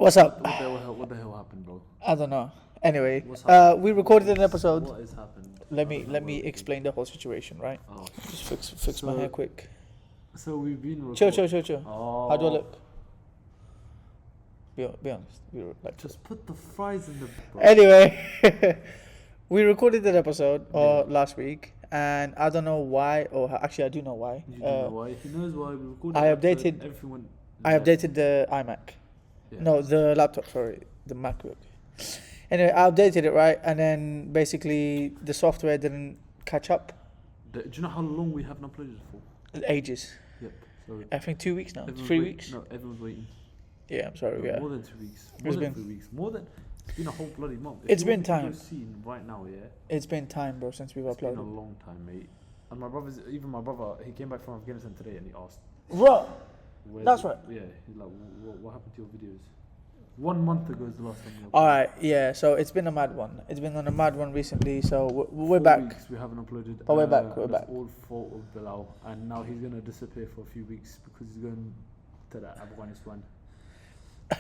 What's up? What the hell happened, bro? I don't know. Anyway, What's happened? we recorded an episode. What has happened? Let me explain the whole situation, right? Oh. Just fix my hair quick. So we've been Chill. Oh. How do I look? Be honest. Like just put the fries in the. Bro. Anyway, we recorded that episode last week, and I don't know why, actually I do know why. You don't know why? He knows why we recorded. I updated. Everyone. I updated the iMac. Yeah. No, the laptop. Sorry, the MacBook. Anyway, I updated it, right, and then basically the software didn't catch up. Do you know how long we haven't uploaded for? Ages. Yep. So I think 2 weeks now. everyone's 3 waiting. weeks. No, everyone's waiting. Yeah, I'm sorry. No, Yeah. More than 2 weeks. It's More than been- 3 weeks. More than. It's been a whole bloody month. It's been time. Seen right now, yeah. It's been time, bro, since we've It's been a uploaded. long time, mate. And my brother, he came back from Afghanistan today and he asked. Bro, Where's That's it? right. Yeah, he's like, what happened to your videos? 1 month ago is the last time. all right, yeah. So it's been a mad one. It's been on a mad one recently. So we're 4 back. weeks we haven't uploaded. But we're back, we're that's back. all fault of Bilal, and now he's gonna disappear for a few weeks because he's going to that Afghanistan,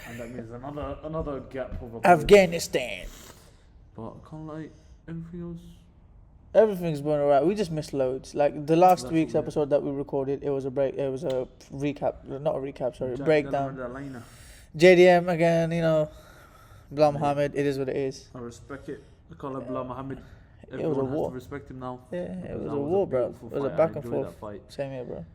and that means another gap of upload. Afghanistan. But I can't lie, everything else. Everything's going alright. We just missed loads. Like the last That's week's all, yeah. episode that we recorded, it was a break. It was a recap, not a recap. Sorry, Jack breakdown. Delamarda. JDM again. You know, Bilal Muhammad. It is what it is. I respect it. I call him Bilal Muhammad. was a Everyone has war. to respect him now. Yeah, it because was that a war, bro. beautiful It was a fight. I back and enjoyed forth. that fight. Same here, bro.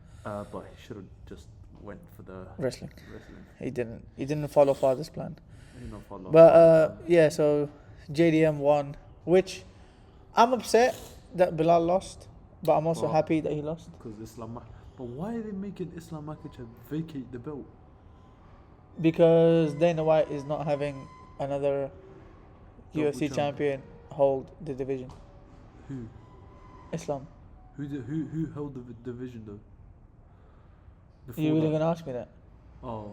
But he should have just went for the Wrestling. wrestling. He didn't. He didn't follow father's plan. You know, follow. But yeah. So JDM won, which I'm upset that Bilal lost, but I'm also Well, happy that he lost. Because Islam. But why are they making Islam Makhachev vacate the belt? Because Dana White is not having another Double UFC champ. champion hold the division. Who? Islam. Who held the division though? Before You really that? gonna ask me that? Oh,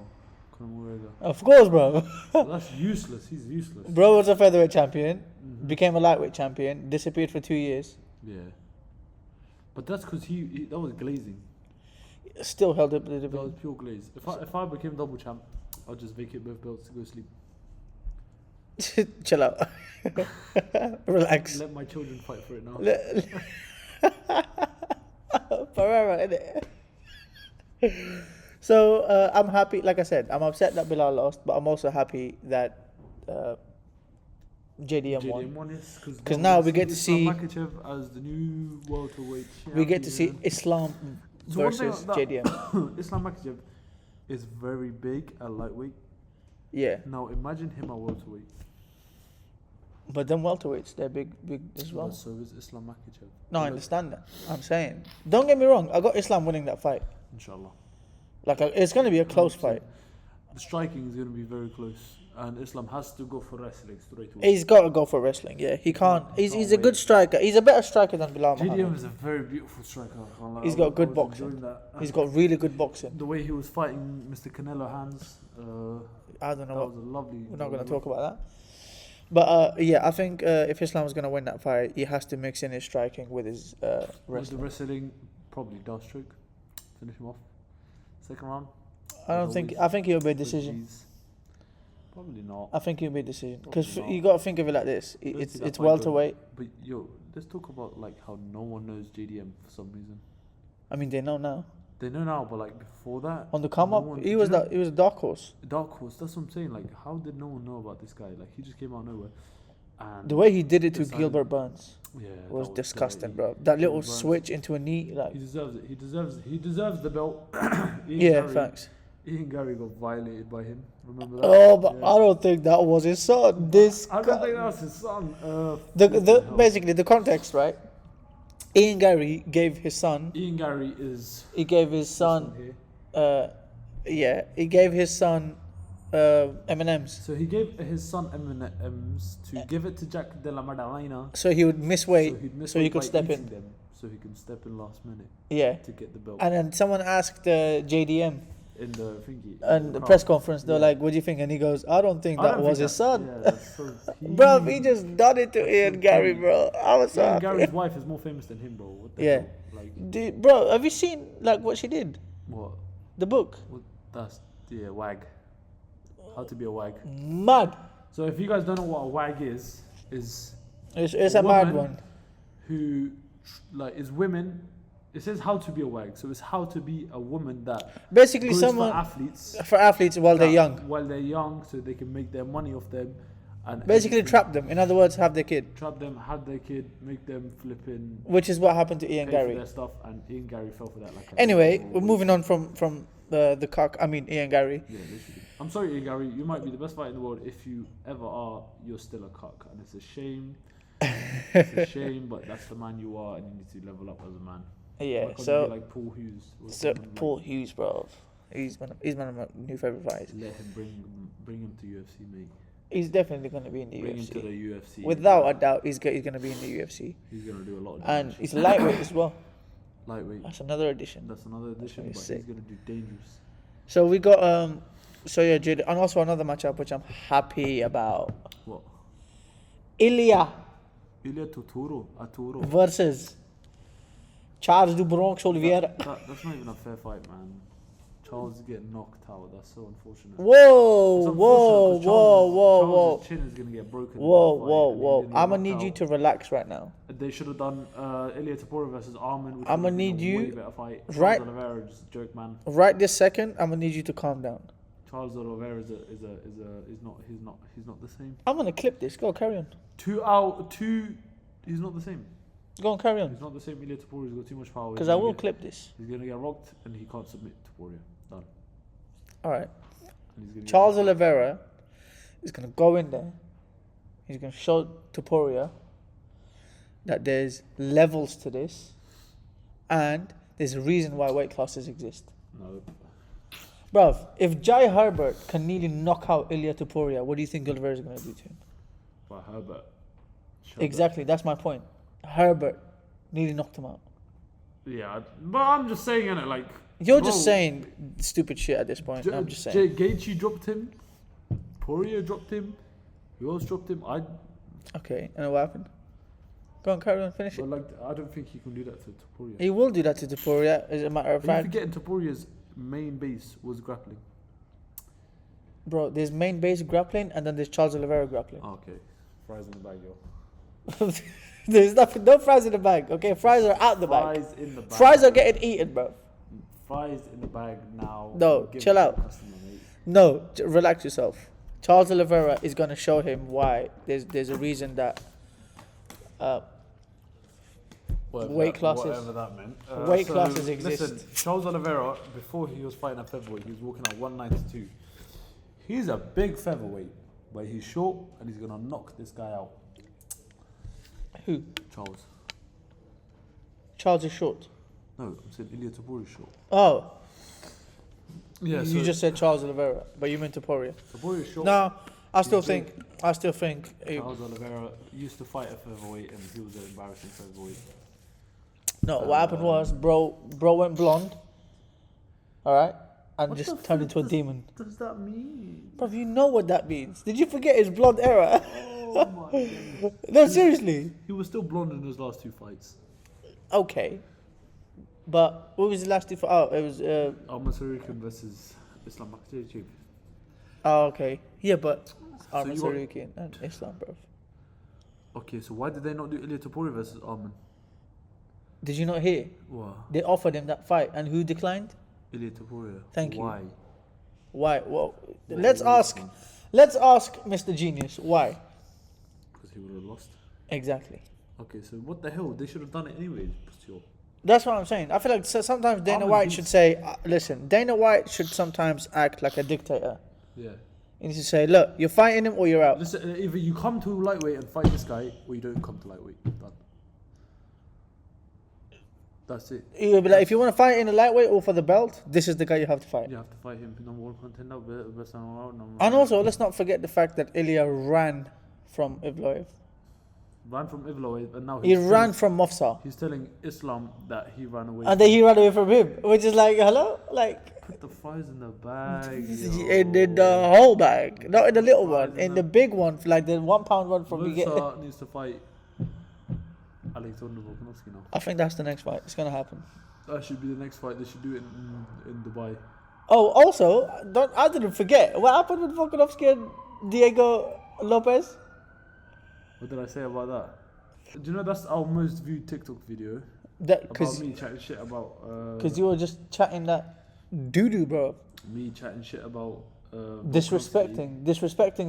Conor McGregor. Of course, bro. That's useless. He's useless. Bro was a featherweight champion, Mhm. became a lightweight champion, disappeared for 2 years, Yeah. But that's because he that was glazing. still held up the That was division. pure glaze. If I became double champ, I'd just vacate both belts to go sleep. Chill out. Relax. Let my children fight for it now. Pereira, innit? So I'm happy. Like I said, I'm upset that Bilal lost, but I'm also happy that JDM won. won, yes. 'Cause now we get to see- Islam Makhachev as the new welterweight champion. We get to see Islam So one thing versus that- JDM. Islam Makhachev is very big at lightweight. Yeah, Now imagine him at welterweight. but then welterweights, they're big as well. But so is Islam Makhachev. No, I understand that. I'm saying, don't get me wrong. I got Islam winning that fight. Inshallah. Like it's gonna be a close fight. The striking is going to be very close, and Islam has to go for wrestling straight away. He's got to go for wrestling. Yeah, he can't. He's a good striker. He's a better striker than Bilal JDM Muhammad. is a very beautiful striker. I can't lie. He's I got was- good I was boxing. enjoying that. He's got really good boxing. The way he was fighting Mr. Canelo hands, I don't that know. was a lovely. We're not going to talk about that. But yeah, I think if Islam is going to win that fight, he has to mix in his striking with his With the wrestling. wrestling, probably Dark Stroke, finish him off. Second round. I don't as think. always, I think he'll be a with decision. ease. Probably not. I think he'll be a decision because Probably you not. got to think of it like this. Don't It's see that it's fight going. welterweight. But yo, let's talk about like how no one knows JDM for some reason. I mean, they know now. They know now, but like before that, On the come no up, one- he do was you know- he was a dark horse. Dark Horse. That's what I'm saying. Like, how did no one know about this guy? Like, he just came out of nowhere. And The way he did it to decided- Gilbert Burns yeah, that was disgusting, dirty. bro. That little Gilbert Burns, switch into a knee, like He deserves it. He deserves the belt. yeah, facts. Ian Gary got violated by him. Remember that? Oh, but Yeah. I don't think that was his son. This I don't think that's his son. the flipping hell. basically the context, right? Ian Gary gave his son. Ian Gary is He gave his this son. one here. He gave his son M&Ms. So he gave his son M&Ms to give it to Jack Delamarda. So he would miss weight, he'd miss so he weight could by step eating in. them, so he can step in last minute Yeah. to get the belt And then someone asked JDM in the thingy. and the crowd. press conference. They're Yeah. like, "What do you think?" And he goes, "I don't think I that don't was think his son." Yeah, that's so Bro, he just done it to Ian Gary, bro. I was so Ian happy. Gary's wife is more famous than him, bro. What the Yeah. hell? Like, Dude, bro, have you seen like what she did? what? The book. What? That's wag. How to be a wag. Mad. So if you guys don't know what a wag is It's a mad woman one. who is women. It says how to be a wag, so it's how to be a woman that Basically, goes someone for athletes while they're young. while they're young, so they can make their money off them, and Basically, everything. trap them. In other words, have their kid. Trap them, have their kid, make them flipping Which is what happened to Ian pay for Gary. their stuff, and Ian Gary fell for that. Anyway, we're moving on from the cock. I mean, Ian Gary. Yeah, literally. I'm sorry, Ian Gary. You might be the best fighter in the world. If you ever are, you're still a cock, and it's a shame. It's a shame, but that's the man you are, and you need to level up as a man. Yeah. Why can't you So, be like Paul Hughes. Or so someone Paul Hughes, bro. He's one of my new favorite fighters. Let him bring him to UFC, mate. He's definitely going to be in the Bring UFC. him to the UFC. Without a doubt, he's going to be in the UFC. He's gonna do a lot of And damage. he's lightweight as well. Lightweight. That's another addition. That's another addition, gonna be but sick. he's gonna do dangerous. So we got so yeah, Jade, and also another matchup which I'm happy about. What? Ilya Ilya Arturo. versus Charles do Bronx Oliveira. That's not even a fair fight, man. Charles is getting knocked out. That's so unfortunate. Whoa, It's whoa, unfortunate 'cause whoa. Charles' chin is gonna get broken. in Whoa, that fight, whoa, and he's whoa. gonna get I'm gonna knocked need you out. to relax right now. They should have done Ilya Tapora versus Armin. Which I'ma would have been need a you way better fight. right- Charles Oliveira is a joke, man. Right this second, I'm gonna need you to calm down. Charles Oliveira is not the same. I'm gonna clip this. Go carry on. He's not the same. Go on, carry He's on. not the same. Ilya Tapora. He's got too much power. Because I will clip this. He's gonna get rocked and he can't submit Taporia. Done. All right. And he's gonna Charles get Oliveira is gonna go in there. He's gonna show Topuria that there's levels to this, and there's a reason why weight classes exist. no. Bruv, if Jai Herbert can nearly knock out Ilya Topuria, what do you think Oliveira is gonna do to him? By Herbert. Exactly, that's my point. Herbert nearly knocked him out. Yeah, but I'm just saying, innit, like. You're bro, just saying stupid shit at this point. I'm just saying. Gaethje dropped him. Poirier dropped him. Who else dropped him? Okay, and what happened? Go on, carry on, finish it. But I don't think he can do that to Poirier. He will do that to Topuria, as a matter of Are you fact. forgetting Toporia's main base was grappling? Bro, there's main base grappling, and then there's Charles Oliveira grappling. Oh, okay. Fries in the bag, yo. There's nothing, no fries in the bag, okay? Fries are out the bag. Fries in the bag. Fries are getting eaten, bro. Fries in the bag now. No, Give chill it to out. the customer, mate. No, relax yourself. Charles Oliveira is going to show him why there's a reason that weight classes. Whatever that meant. Weight classes exist. Listen, Charles Oliveira, before he was fighting at featherweight, he was walking at 192. He's a big featherweight, but he's short and he's gonna knock this guy out. Who? Charles. Charles is short. No, I'm saying Ilya Tapori is short. Oh, Yeah, you just said Charles Oliveira, but you meant Topuria. Tapori is short. No, I still He's big. think. Charles Oliveira used to fight at featherweight and he was an embarrassing featherweight. No, what happened was, bro went blonde. All right, and What just the turned fuck into a demon. Does that mean? Bro, you know what that means. Did you forget his blonde era? Oh my goodness. No, seriously. He was still blonde in his last two fights. Okay. But what was the last two? Oh, it was. Almas Hurricane versus Islam Makhachev. Oh, okay. Yeah, but Arman you want- Sarukian and Islam, bro. Okay, so why did they not do Ilya Tapori versus Arman? Did you not hear? Wow. They offered him that fight, and who declined? Ilya Tapori. Thank you. Why? Why? Well, What let's was ask. it? Let's ask Mr. Genius why. Because he would have lost. Exactly. Okay, so what the hell? They should have done it anyways. Sure. That's what I'm saying. I feel like sometimes Dana Arman White beats- should say, listen, Dana White should sometimes act like a dictator. Yeah. He needs to say, look, you're fighting him or you're out. Listen, either you come to lightweight and fight this guy, or you don't come to lightweight. Done. That's it. You'll be like, if you want to fight in a lightweight or for the belt, this is the guy you have to fight. You have to fight him. Number one contender, best on round. And also, let's not forget the fact that Ilya ran from Ivloev. ran from Ivloev, and now He he's ran from Mofsar. He's telling Islam that he ran away. And then he ran away from him, which is like, hello? Like, Put the fries in the bag. in the whole bag. Not in the little Fries one, in in the- the big one, like the 1 pound one from you get. Musa needs to fight Alexander Volkanovski now. I think that's the next fight. It's going to happen. That should be the next fight. They should do it in Dubai. Oh, also, I didn't forget. What happened with Volkanovski and Diego Lopez? What did I say about that? Do you know that's our most viewed TikTok video? That About because me chatting shit about. you were just chatting that doo-doo, bro. Me chatting shit about. Disrespecting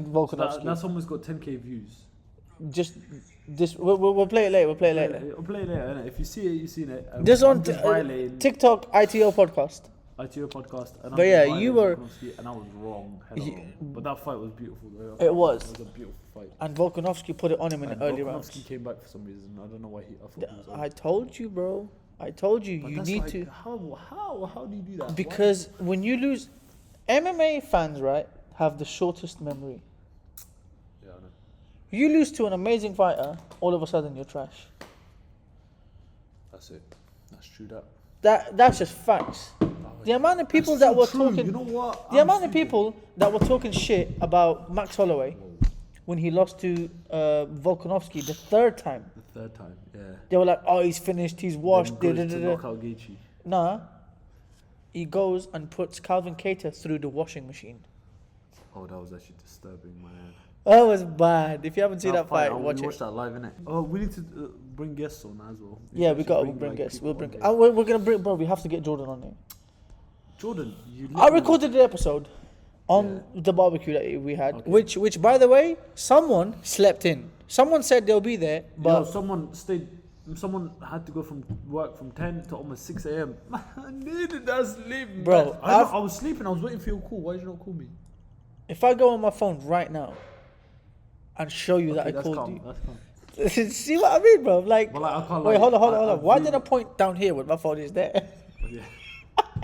So Volkanovski. that's almost got 10k views. Just this. We'll play it later. We'll play it later. I'll play it later. Innit? If you see it, you've seen it. This I'm on just violating TikTok ITO podcast. ITO podcast. And But I'm yeah, just you violating were- Volkanovski, and I was wrong. Hella You- wrong. But that fight was beautiful. Though. It was. It was a beautiful fight. And Volkanovski put it on him in And the early Volkanovski rounds. came back for some reason. I don't know why he. I thought he was. I told you, bro. I told you. But You that's need like, to. How do you do that? Because when you lose, MMA fans, right, have the shortest memory. Yeah, I know. You lose to an amazing fighter, all of a sudden you're trash. That's it. That's true. That's just facts. The amount of people that were talking, You know what? the amount of people that were talking shit about Max Holloway when he lost to Volkanovski the third time. The third time, yeah. They were like, "Oh, he's finished. He's washed." Then goes to knock out Gaethje. Nah, he goes and puts Calvin Kattar through the washing machine. Oh, that was actually disturbing, man. That was bad. If you haven't seen that fight, we watch watched it. that live, innit? Oh, we need to bring guests on as well. Yeah, we should got to bring like, guests. people We'll bring. on here. We're gonna bring, bro. We have to get Jordan on here. Jordan, you. I recorded the episode on the barbecue that we had, Okay. which by the way, someone slept in. Someone said they'll be there, but someone stayed. Someone had to go from work from 10 to almost 6 a.m. I needed that sleep, Bro, man. I was sleeping. I was waiting for your call. Why did you not call me? if I go on my phone right now and show you that I that's called calm. you, That's calm. see what I mean, bro? Like, But like, I can't. wait, like, hold on. I've Why been- did I point down here when my phone is there? Yeah.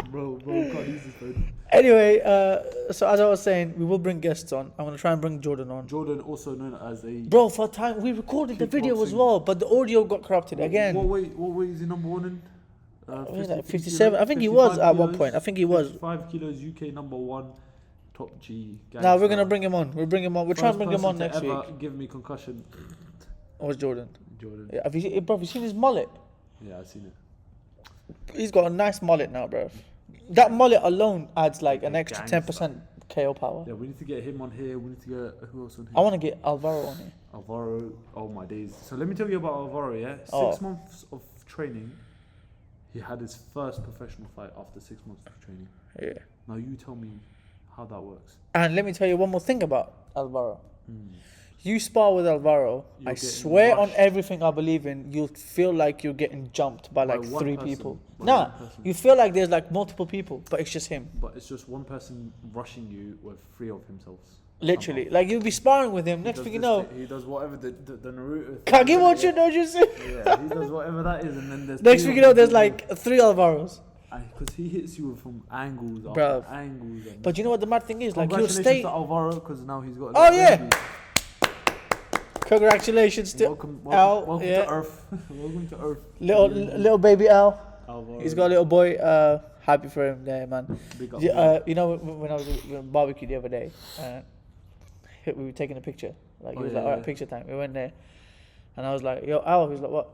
bro, you can't use this phone. Anyway, so as I was saying, we will bring guests on. I'm gonna try and bring Jordan on. Jordan, also known as a. Bro, for time we recorded the video as Kickboxing. well, but the audio got corrupted again. What weight is he number one in? I mean, like 57. I think he was at one point. I think he was. 5 kilos, UK number one, top G. Now we're gonna bring him on. We'll bring him on. We'll try and bring him on next week. Give me concussion, Or was Jordan? Jordan. Yeah, have you seen his mullet? Yeah, I've seen it. He's got a nice mullet now, bro. That mullet alone adds like an extra Gangster. 10% KO power. Yeah, we need to get him on here. We need to get who else on here? I want to get Alvaro on here. Alvaro. Oh my days. So let me tell you about Alvaro. Yeah, 6 Oh. months of training. He had his first professional fight after 6 months of training. Yeah. Now you tell me how that works. And let me tell you one more thing about Alvaro. Mm. You spar with Alvaro, You're I getting swear on rushed. everything I believe in, you'll feel like you're getting jumped by By like one 3 person. people. By Nah, one person. you feel like there's like multiple people, but it's just him. But it's just one person rushing you with 3 of himself. Literally. Like you'll be sparring with him, next thing you know, he does whatever the Naruto. Kage watch it, don't you see? Yeah, he does whatever that is, and then there's. Next 3 thing of you know, them there's people. like 3 Alvaros. Because he hits you from angles Bruv. after angles. And But you know what the mad thing is? Like he'll congratulations stay. to Alvaro because now he's got. A Oh, little yeah. baby. Congratulations to Welcome Al. Yeah. to Earth. Welcome to Earth. Little baby Al. Alvaro. He's got a little boy. Happy for him there, man. Big up. You know when I was at barbecue the other day, we were taking a picture. Like he was like, "All right, picture time." We went there, and I was like, "Yo, Al." He was like, "What?"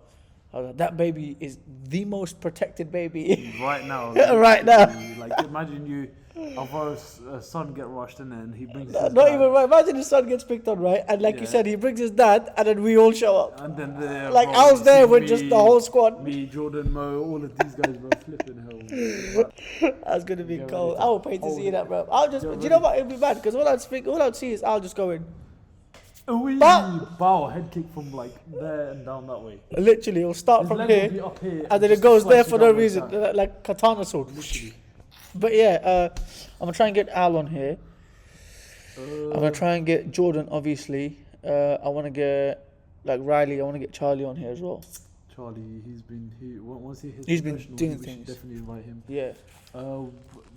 I was like, "That baby is the most protected baby Right now. right now." Like imagine you, Alvaro's son get rushed in there and he brings. his Not dad. even right. Imagine his son gets picked on, right? And like you Yeah. said, he brings his dad, and then we all show up. And then the Like bro, I was you there see with just the whole squad. Me, Jordan, Mo, all of these guys, bro, flipping hell. That's gonna be Get cold. ready I to would pay to hold see it. that, bro. I'll just. Get Do you know ready. what? It'd be bad because all I'd see is I'll just go in. Bow, head kick from like there and down that way. Literally, it'll start His from leg will here, be up here and then it just goes slice there you for down no like reason, that. like katana sword. Literally. But yeah, I'm gonna try and get Al on here. I'm gonna Uh, try and get Jordan, obviously. I want to get like Riley. I want to get Charlie on here as well. Charlie, once he hits He's been professional, doing we should things. definitely invite him. Yeah,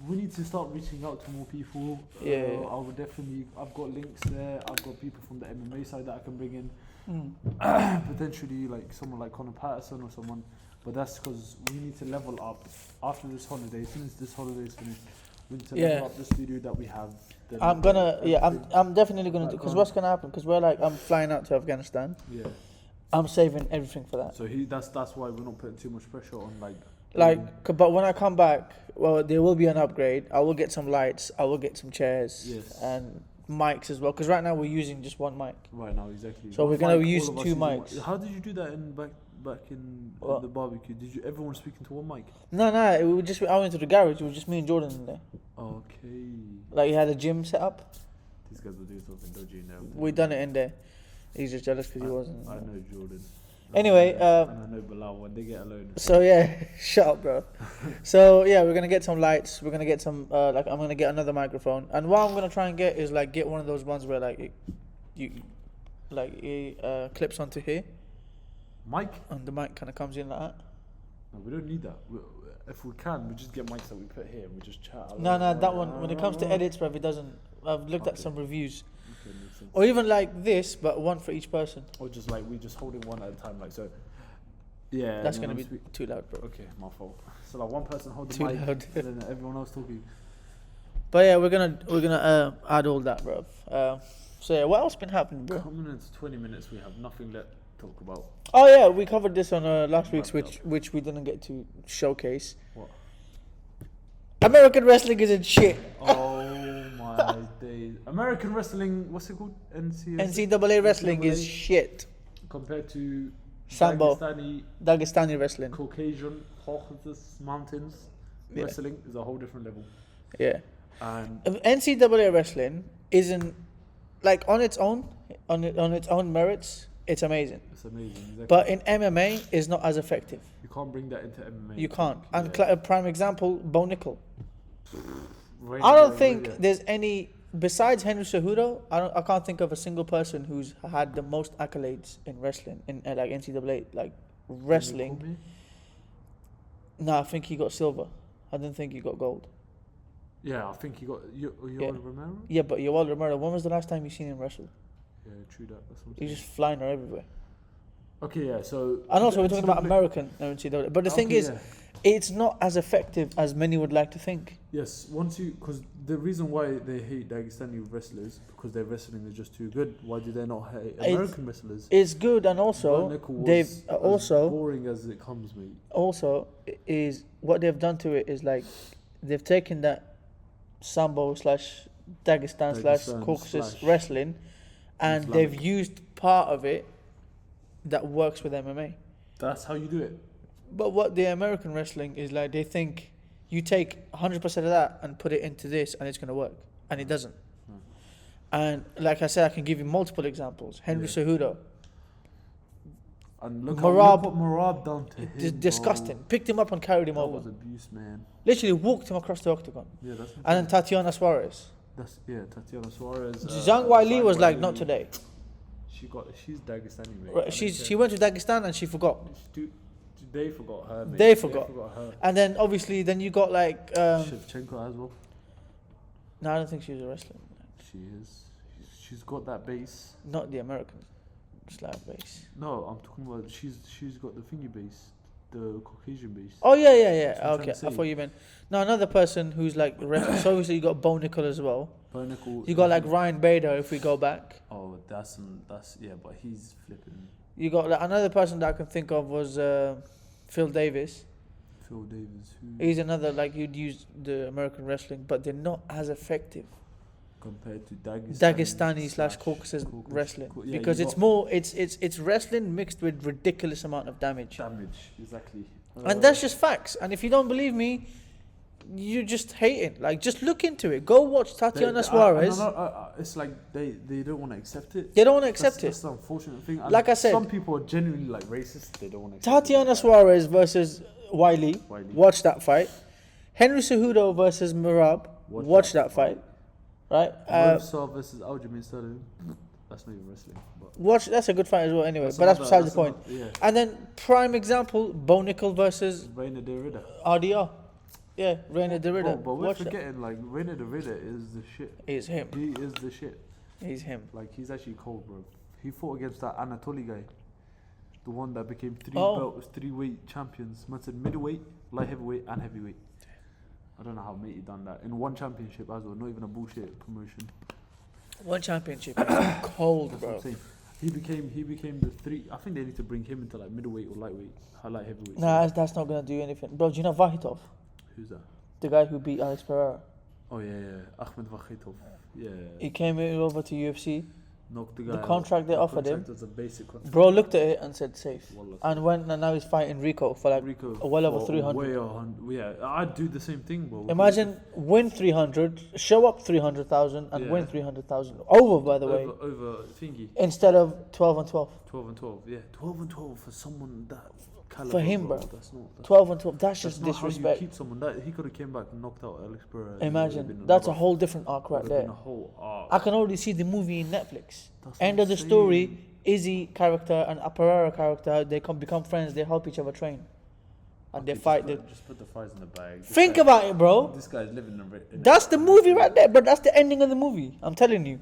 We need to start reaching out to more people. Yeah. I would definitely. I've got links there. I've got people from the MMA side that I can bring in. Potentially like someone like Conor Patterson or someone. But that's because we need to level up after this holiday. As soon as this holiday is finished, we need to Yeah. level up the studio that we have. then I'm gonna. Yeah, everything. I'm definitely gonna. Like, Because what's gonna happen? Because I'm flying out to Afghanistan. Yeah. I'm saving everything for that. So that's why we're not putting too much pressure on like But when I come back, well, there will be an upgrade. I will get some lights. I will get some chairs. Yes. And mics as well. Because right now we're using just one mic. Right now, exactly. So we're gonna use two mics. How did you do that in back in the barbecue? Did you everyone speaking to one mic? No. It was just I went to the garage. It was just me and Jordan in there. Okay. Like he had a gym set up. These guys were doing something dodgy in there. We done it in there. He's just jealous because he wasn't. I know Jordan. Anyway, and I know Bilal when they get alone. So yeah, shut up, bro. So yeah, we're gonna get some lights. We're gonna get some I'm gonna get another microphone. And what I'm gonna try and get is get one of those ones where it clips onto here. Mic? And the mic kind of comes in like that. No, we don't need that. If we can, we just get mics that we put here and we just chat. No, that one. When it comes to edits, bruv, it doesn't. I've looked at some reviews. Okay, makes sense. Or even like this, but one for each person. Or just we just hold it one at a time, so. Yeah. That's gonna be too loud, bro. Okay, my fault. So one person hold the Too mic, loud. and then everyone else talking. But yeah, we're gonna add all that, bro. So yeah, what else been happening, bro? Coming into 20 minutes, we have nothing left to talk about. Oh yeah, we covered this on last week's, which we didn't get to showcase. What? American wrestling isn't shit. Oh my days! American wrestling, what's it called? NCAA wrestling is shit. Compared to Sambo, Dagestani Dagestani wrestling. Caucasian, Caucasus Mountains wrestling is a whole different level. Yeah. And NCAA wrestling isn't on its own merits. It's amazing. it's amazing. Exactly. But in MMA, it's not as effective. You can't bring that into MMA. You can't. And Yeah. a prime example, Bo Nickel. Right I don't there, think right there's any besides Henry Cejudo. I can't think of a single person who's had the most accolades in wrestling in NCAA there. wrestling. Can you No, I think he got silver. I didn't think he got gold. Yeah, I think he got Yoel Romero. Yeah, but Yoel Romero. When was the last time you seen him wrestle? Yeah, true that. That's what I'm He's saying. just flying her everywhere. Okay, yeah. So And also, we're talking about NCAA American NCAA. But the thing is, yeah. it's not as effective as many would like to think. Yes, because the reason why they hate Dagestani wrestlers because their wrestling is just too good. Why do they not hate American wrestlers? It's good, and Bo also Nickel was they've as also boring as it comes, mate. also is what they've done to it is they've taken that Sambo / Dagestan / Caucasus / wrestling, and Islamic. they've used part of it that works with MMA. That's how you do it. But what the American wrestling is they think you take 100% of that and put it into this and it's going to work. And it doesn't. And like I said, I can give you multiple examples. Henry Cejudo. And look Marab- what Marab done to him. Disgusting. Picked him up and carried him That over. was abuse, man. Literally walked him across the octagon. Yeah, that's. And then Tatiana Suarez. Tatiana Suarez. Zhang Weili was like, not today. She's Dagestani, mate. Right, she went to Dagestan and she forgot. They forgot her. Mate. They forgot. Her. And then obviously you got Shevchenko as well. no, I don't think she was a wrestler. She is. She's got that base. Not the American slab base. No, I'm talking about she's got the thingy base, the Caucasian base. Oh yeah. That's what I'm Okay, trying to I say. thought you meant no another person who's so obviously you got Bo Nickel as well. Bo Nickel. You got Ryan Bader if we go back. Oh, that's yeah, but he's flipping. You got another person that I can think of was Phil Davis. Phil Davis, who He's another you'd use the American wrestling, but they're not as effective. compared to Dagestani Dagestani / Caucasus wrestling Yeah, because you it's got more it's wrestling mixed with ridiculous amount of damage. exactly. And that's just facts. And if you don't believe me, you're just hating. Just look into it. Go watch Tatiana Suarez. It's like they don't want to accept it. They don't want to accept That's it. the unfortunate thing. And Like I said, some people are genuinely racist. They don't want to accept Tatiana it. Suarez versus Wiley. Wiley. Watch that fight. Henry Cejudo versus Marab. Watch that fight. Right? Mosa versus Aljamain Sterling. That's not even wrestling. But That's a good fight as well anyway. But that's beside the point. Yeah. And then prime example, Bo Nickel versus Reina de Rida. RDR. Yeah, Reina de Rida. But we're Watch that. forgetting Reina de Rida is the shit. It's him. He is the shit. He's him. He's actually cold, bro. He fought against that Anatoly guy. The one that became three weight champions. Man said middleweight, light heavyweight, and heavyweight. I don't know how mate he done that in one championship as well. Not even a bullshit promotion. One championship. It's cold, That's what bro. I'm saying. He became the three. I think they need to bring him into like middleweight or lightweight, light heavyweight. Nah, that's not gonna do anything, bro. Do you know Vahitov, Who's that? the guy who beat Alex Pereira? Oh yeah, Ahmed Vakhitov. Yeah. He came over to UFC. Knocked the guy The out. contract they offered him, Was a basic contract. bro looked at it and said safe, Wallah. and now he's fighting Rico for like Rico, well over for 300. way 100. Yeah, I'd do the same thing, bro. Imagine win 300, show up 300,000, and Yeah. win 300,000 over. By the way, over thingy. instead of 12 and 12. 12 and 12. Yeah, 12 and 12 for someone that caliber. For him, bro. That's not. 12 and 12. That's That's just not how disrespect. you keep someone. That he could have came back and knocked out Alex Pereira. Imagine that's a whole different arc right there. A whole arc. I can already see the movie in Netflix. That's End what of the I'm saying. story. Izzy character and a Pereira character, they become friends. They help each other train, and they fight. Just put the fries in the bag. Think about it, bro. This guy's living in That's the movie right there, but that's the ending of the movie. I'm telling you.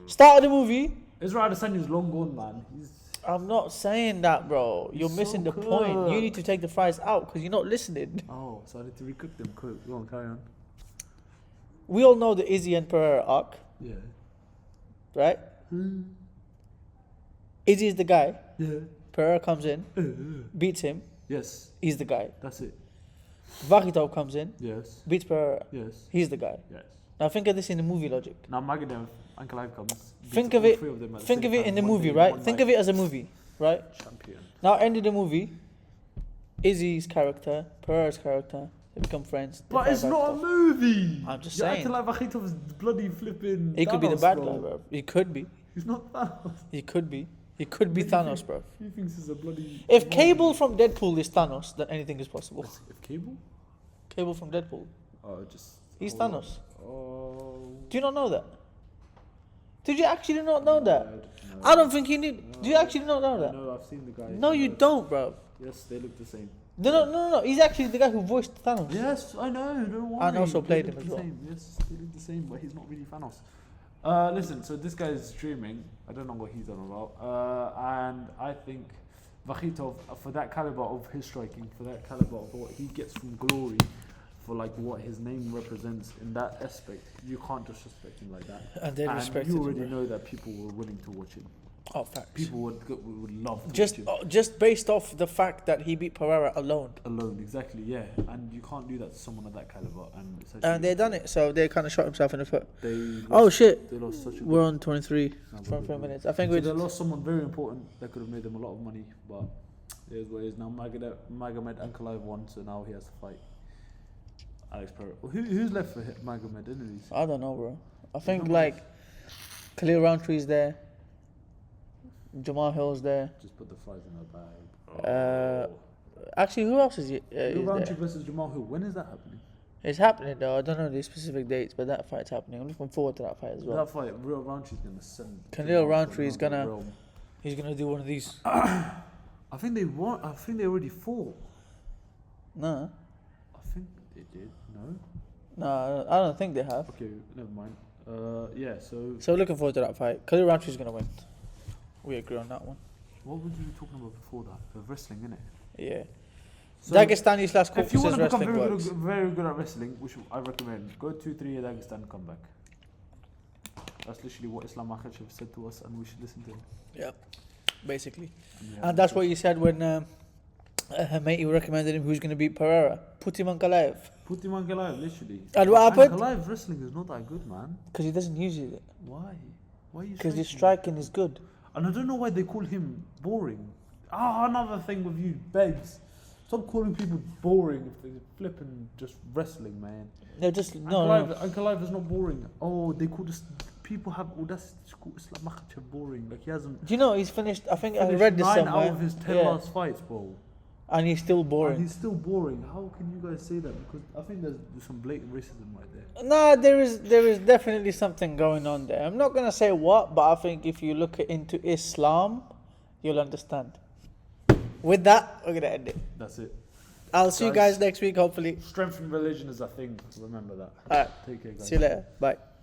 Start of the movie. Israel Adesanya's long gone, man. I'm not saying that, bro. You're He's missing so the point. You good. need to take the fries out because you're not listening. Oh, so I need to recook them. Cool. Go on, carry on. We all know the Izzy and Pereira arc, Yeah. right? Izzy is the guy. Yeah. Pereira comes in, beats him. Yes. He's the guy. That's it. Vakhitov comes in, Yes. beats Pereira. Yes. He's the guy. Yes. Now think of this in the movie logic. Now Magadan, Uncle Live comes. Think of it. Think of it in the movie, right? Think of it as a movie, right? Champion. Now, end of the movie. Izzy's character, Pereira's character, they become friends. they But fight it's not a Vakhitov. movie. I'm just You're saying. acting like Vakhitov's bloody flipping. He could be the Thanos, bad guy, bro. He could be. He's not Thanos. He could be. He could be Thanos, bro. He thinks he's a bloody. If Cable from Deadpool is Thanos, then anything is possible. If Cable? Cable from Deadpool. Oh, just. He's oh, Thanos. Oh. Do you not know that? Did you actually not know that? No. I don't think you need. Do you actually not know that? No, I've seen the guy. No, you don't, bro. Yes, they look the same. No. He's actually the guy who voiced Thanos. Yes, I know. Don't worry. And also They played look him as the well. same. Yes, they look the same, but he's not really Thanos. Listen, so this guy is streaming. I don't know what he's on about. And I think Vakhitov, for that caliber of his striking, for that caliber of what he gets from glory, for like what his name represents in that aspect, you can't disrespect him like that. And they respected you him, already bro. know that people were willing to watch him. Oh, facts. People would love to Just watch him. just based off the fact that he beat Pereira alone. Alone, exactly, yeah. And you can't do that to someone of that caliber. And they done it, so they kind of shot himself in the foot. They Oh lost, shit. They lost such a We're on 23 No, for we're 3 minutes. I think So we they lost someone very important that could have made them a lot of money, but it is what it is. Now Magomed Ankalaev won, so now he has to fight Alex Pereira. Who's left for Magomed anyways? I don't know, bro. I think know like Khalil Roundtree's there. Jamal Hill's there. Just put the fries in the bag. Actually, who else is he? Khalil Is Roundtree there? versus Jamal Hill. When is that happening? It's happening though. I don't know the specific dates, but that fight's happening. I'm looking forward to that fight as well. That fight, real Roundtree's gonna send. Khalil Jamal to Roundtree is another gonna- realm. He's gonna do one of these. I think they won. I think they already fought. No, I think they did. No. no, I don't think they have. Okay, never mind. Yeah. So So looking forward to that fight. Khalil Roundtree's gonna win. We agree on that one. what were you talking about before that? The wrestling, innit? Yeah. So Dagestani slash if you want Caucasus to become wrestling works. very good at wrestling, which I recommend, go 2-3 year Dagestan and come back. That's literally what Islam Makhachev said to us, and we should listen to him. Yeah, basically. we have And that's to- what he said when Hameti recommended him who's going to beat Pereira. Put him on Kalaev. Put him on Ankalaev, literally. And what happened? Ankalaev wrestling is not that good, man. Because he doesn't use it. Why? Why are you Because his striking? striking is good. And I don't know why they call him boring. Another thing with you, babes. Stop calling people boring if they're flipping just wrestling, man. They're just, no. Ankalaev is not boring. Oh, they call this. People have audacity to call Islam Makhachev boring. Like he hasn't. Do you know he's finished? I think I finished read this 9 somewhere. out of his 10 Yeah. last fights, bro. And he's still boring. And he's still boring. How can you guys say that? Because I think there's some blatant racism right there. Nah, there is definitely something going on there. I'm not gonna say what, but I think if you look into Islam, you'll understand. With that, we're gonna end it. That's it. I'll see you guys next week, hopefully. Strength in religion is a thing. Remember that. Alright, Take care, guys. see you later. Bye.